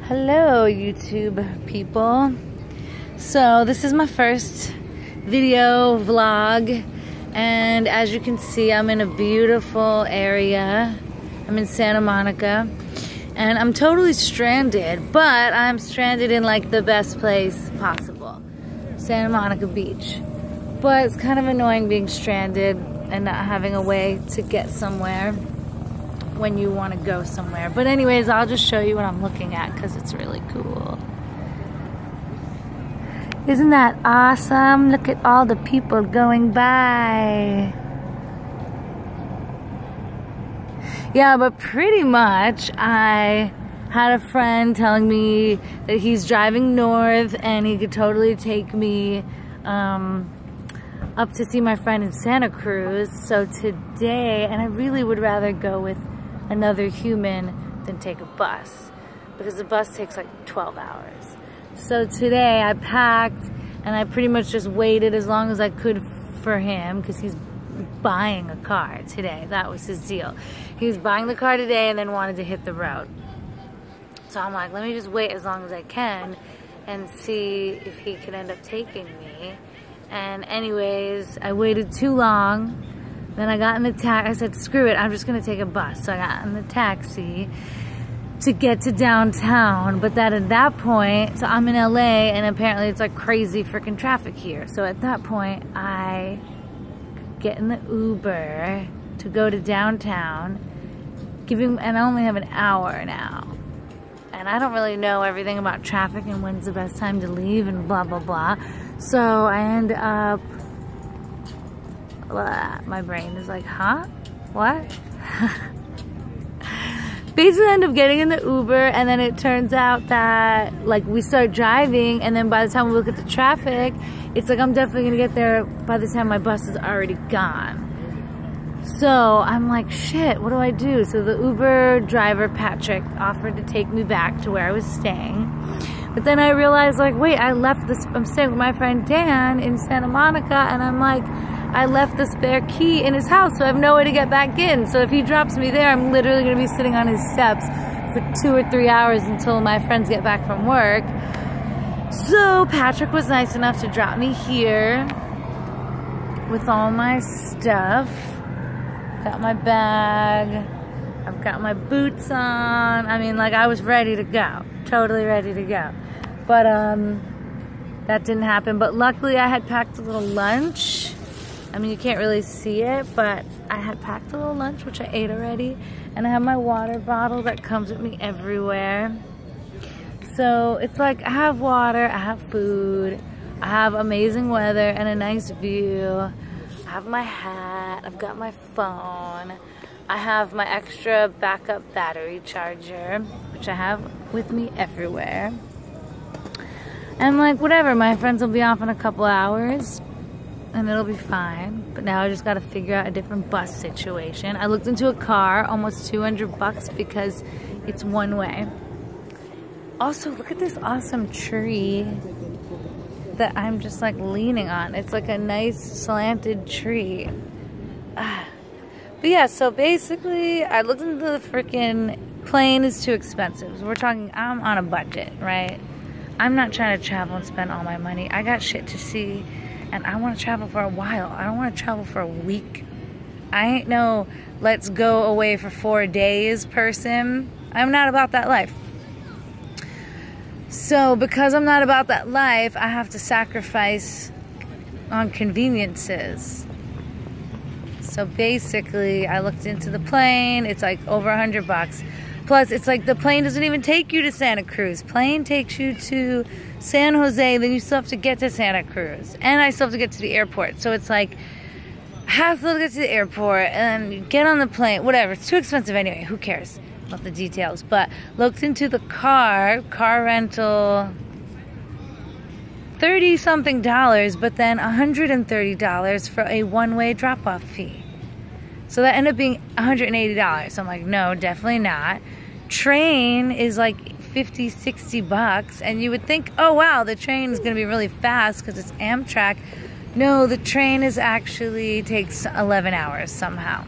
Hello YouTube people. So this is my first video vlog, and as you can see, I'm in a beautiful area. I'm in Santa Monica and I'm totally stranded, but I'm stranded in like the best place possible, Santa Monica Beach. But it's kind of annoying being stranded and not having a way to get somewhere when you want to go somewhere. But anyways, I'll just show you what I'm looking at because it's really cool. Isn't that awesome? Look at all the people going by. Yeah, but pretty much I had a friend telling me that he's driving north and he could totally take me up to see my friend in Santa Cruz. So today, and I really would rather go with another human than take a bus, because the bus takes like 12 hours. So today I packed and I pretty much just waited as long as I could for him, because he's buying a car today. That was his deal. He was buying the car today and then wanted to hit the road. So I'm like, let me just wait as long as I can and see if he can end up taking me. And anyways, I waited too long. Then I got in the taxi. I said, screw it, I'm just gonna take a bus. So I got in the taxi to get to downtown. But at that point, so I'm in LA and apparently it's like crazy freaking traffic here. So at that point, I get in the Uber to go to downtown, and I only have an hour now. And I don't really know everything about traffic and when's the best time to leave and blah, blah, blah. So I end up, my brain is like, huh? What? Basically, I end up getting in the Uber, and then it turns out that like we start driving, and then by the time we look at the traffic, it's like I'm definitely gonna get there by the time my bus is already gone. So I'm like, shit, what do I do? So the Uber driver, Patrick, offered to take me back to where I was staying. But then I realized, like, wait, I'm staying with my friend Dan in Santa Monica, and I'm like, I left the spare key in his house, so I have no way to get back in. So if he drops me there, I'm literally gonna be sitting on his steps for 2 or 3 hours until my friends get back from work. So Patrick was nice enough to drop me here with all my stuff. Got my bag, I've got my boots on. I mean, like, I was ready to go, totally ready to go. But that didn't happen. But luckily I had packed a little lunch. I mean, you can't really see it, but I had packed a little lunch, which I ate already. And I have my water bottle that comes with me everywhere. So it's like, I have water, I have food, I have amazing weather and a nice view. I have my hat, I've got my phone, I have my extra backup battery charger, which I have with me everywhere. And like, whatever, my friends will be off in a couple hours and it'll be fine. But now I just gotta figure out a different bus situation. I looked into a car, almost 200 bucks because it's one way. Also, look at this awesome tree that I'm just like leaning on. It's like a nice slanted tree. But yeah, so basically I looked into the freaking plane is too expensive. So we're talking, I'm on a budget, right? I'm not trying to travel and spend all my money. I got shit to see and I want to travel for a while. I don't want to travel for a week. I ain't no let's go away for 4 days person. I'm not about that life. So because I'm not about that life, I have to sacrifice on conveniences. So basically, I looked into the plane. It's like over 100 bucks. Plus, it's like the plane doesn't even take you to Santa Cruz. Plane takes you to San Jose, then you still have to get to Santa Cruz. And I still have to get to the airport. So it's like, I have to get to the airport and then get on the plane. Whatever, it's too expensive anyway. Who cares about the details? But looked into the car rental, $30-something, but then $130 for a one-way drop-off fee. So that ended up being $180. So I'm like, no, definitely not. Train is like 50, 60 bucks. And you would think, oh wow, the train is gonna be really fast because it's Amtrak. No, the train is actually takes 11 hours somehow.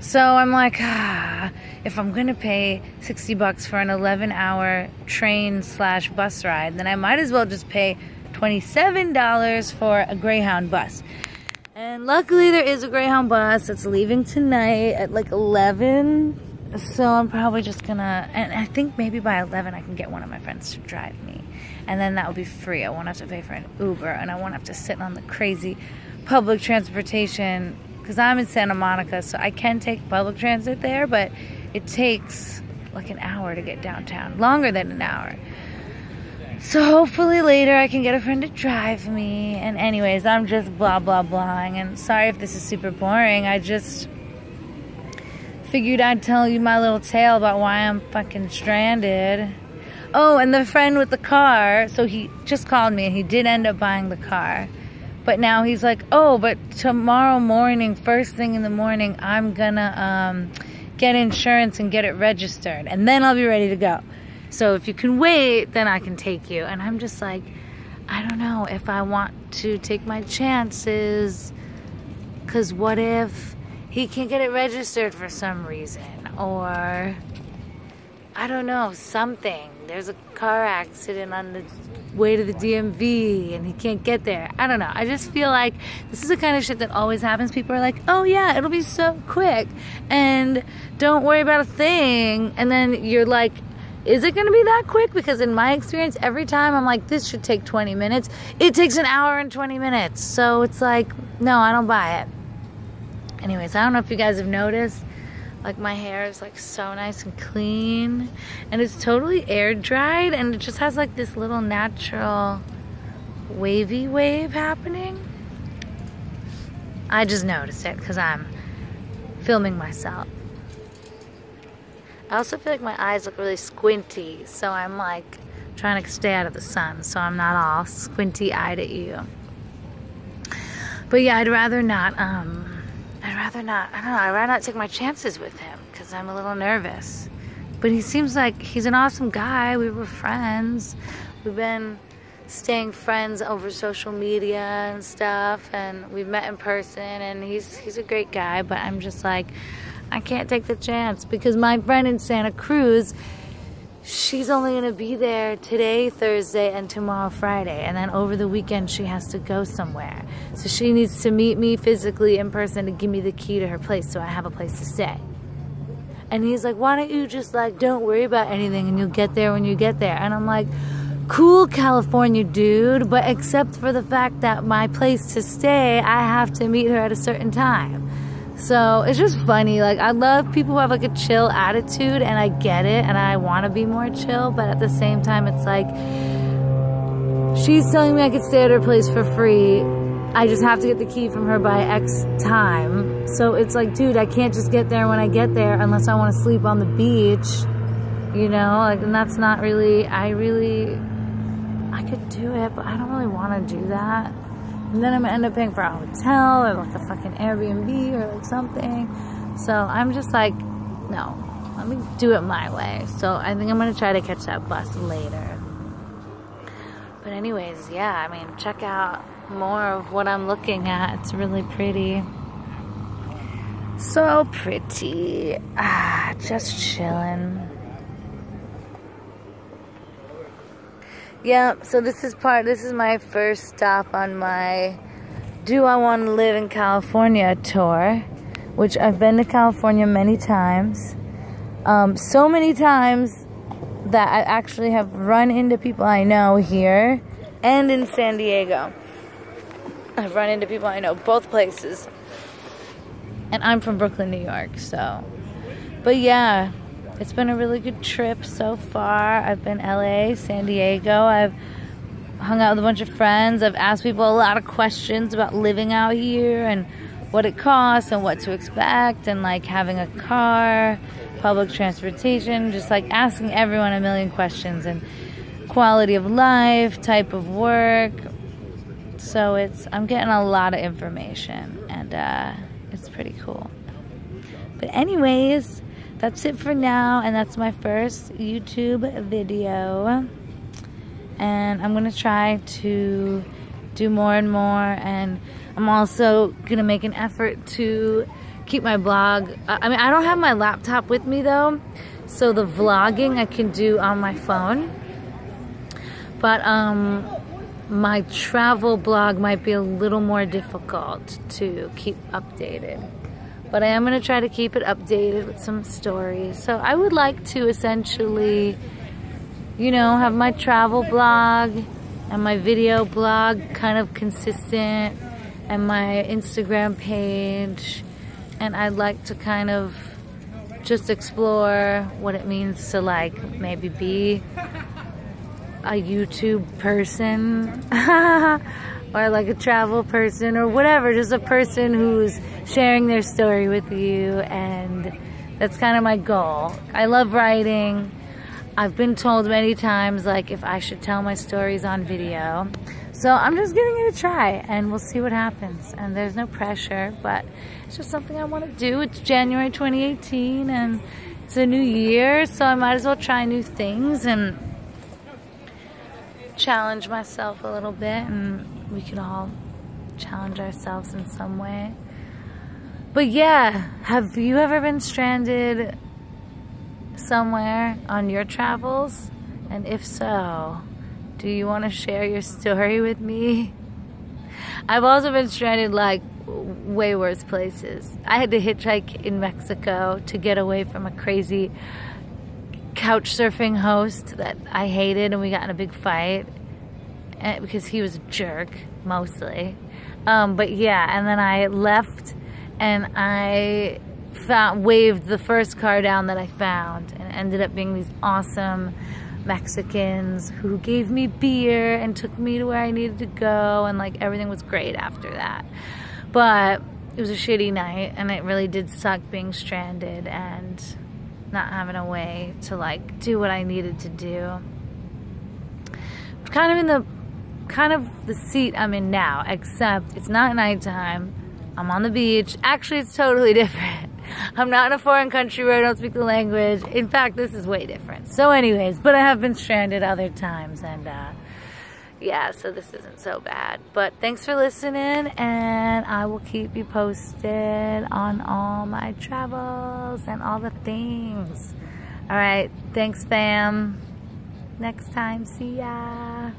So I'm like, if I'm gonna pay $60 for an 11-hour train/bus ride, then I might as well just pay $27 for a Greyhound bus. And luckily there is a Greyhound bus that's leaving tonight at like 11. So I'm probably just gonna, and I think maybe by 11 I can get one of my friends to drive me. And then that will be free. I won't have to pay for an Uber, and I won't have to sit on the crazy public transportation, because I'm in Santa Monica, so I can take public transit there, but it takes like an hour to get downtown, longer than an hour. So hopefully later I can get a friend to drive me. And anyways, I'm just blah blah blahing, and sorry if this is super boring. I just figured I'd tell you my little tale about why I'm fucking stranded. Oh, and the friend with the car, so he just called me and he did end up buying the car. But now he's like, oh, but tomorrow morning, first thing in the morning, I'm gonna get insurance and get it registered, and then I'll be ready to go. So if you can wait, then I can take you. And I'm just like, I don't know if I want to take my chances, because what if he can't get it registered for some reason, or I don't know, something. There's a car accident on the way to the DMV and he can't get there. I don't know. I just feel like this is the kind of shit that always happens. People are like, oh yeah, it'll be so quick and don't worry about a thing. And then you're like, is it going to be that quick? Because in my experience, every time I'm like, this should take 20 minutes. It takes an hour and 20 minutes. So it's like, no, I don't buy it. Anyways, I don't know if you guys have noticed, like my hair is like so nice and clean, and it's totally air dried, and it just has like this little natural wavy wave happening. I just noticed it because I'm filming myself. I also feel like my eyes look really squinty, so I'm like trying to stay out of the sun so I'm not all squinty eyed at you. But yeah, I'd rather not take my chances with him because I'm a little nervous. But he seems like he's an awesome guy. We were friends. We've been staying friends over social media and stuff, and we've met in person, and he's a great guy. But I'm just like, I can't take the chance because my friend in Santa Cruz, she's only gonna be there today, Thursday, and tomorrow, Friday. And then over the weekend, she has to go somewhere. So she needs to meet me physically in person to give me the key to her place so I have a place to stay. And he's like, why don't you just like, don't worry about anything and you'll get there when you get there. And I'm like, cool, California dude, but except for the fact that my place to stay, I have to meet her at a certain time. So it's just funny. Like, I love people who have like a chill attitude, and I get it, and I want to be more chill, but at the same time it's like, she's telling me I could stay at her place for free. I just have to get the key from her by X time. So it's like, dude, I can't just get there when I get there unless I want to sleep on the beach, you know? Like, and that's not really, I could do it, but I don't really want to do that. And then I'm gonna end up paying for a hotel or like a fucking Airbnb or like something. So I'm just like, no, let me do it my way. So I think I'm gonna try to catch that bus later. But anyways, yeah, I mean, check out more of what I'm looking at. It's really pretty. So pretty. Just chilling. Yeah, so this is my first stop on my Do I Want to Live in California tour, which I've been to California many times. So many times that I actually have run into people I know here and in San Diego. I've run into people I know both places. And I'm from Brooklyn, New York, so. But yeah. It's been a really good trip so far. I've been LA, San Diego. I've hung out with a bunch of friends. I've asked people a lot of questions about living out here and what it costs and what to expect and like having a car, public transportation, just like asking everyone a million questions and quality of life, type of work. So I'm getting a lot of information, and it's pretty cool. But anyways, that's it for now, and that's my first YouTube video. And I'm gonna try to do more and more, and I'm also gonna make an effort to keep my blog. I mean, I don't have my laptop with me though, so the vlogging I can do on my phone. But my travel blog might be a little more difficult to keep updated. But I am going to try to keep it updated with some stories. So I would like to essentially, you know, have my travel blog and my video blog kind of consistent, and my Instagram page. And I'd like to kind of just explore what it means to like maybe be a YouTube person or like a travel person or whatever, just a person who's sharing their story with you. And that's kind of my goal. I love writing. I've been told many times like if I should tell my stories on video. So I'm just giving it a try and we'll see what happens. And there's no pressure, but it's just something I want to do. It's January 2018 and it's a new year, so I might as well try new things and challenge myself a little bit, and we can all challenge ourselves in some way. But yeah, have you ever been stranded somewhere on your travels? And if so, do you want to share your story with me? I've also been stranded like way worse places. I had to hitchhike in Mexico to get away from a crazy couch surfing host that I hated, and we got in a big fight because he was a jerk mostly. But yeah, and then I left and I waved the first car down that I found, and it ended up being these awesome Mexicans who gave me beer and took me to where I needed to go, and like everything was great after that. But it was a shitty night, and it really did suck being stranded and not having a way to like do what I needed to do. Kind of in the seat I'm in now, except it's not nighttime. I'm on the beach. Actually, it's totally different. I'm not in a foreign country where I don't speak the language. In fact, this is way different. So anyways, but I have been stranded other times, and yeah, so this isn't so bad. But thanks for listening, and I will keep you posted on all my travels and all the things. All right, thanks fam. Next time, see ya.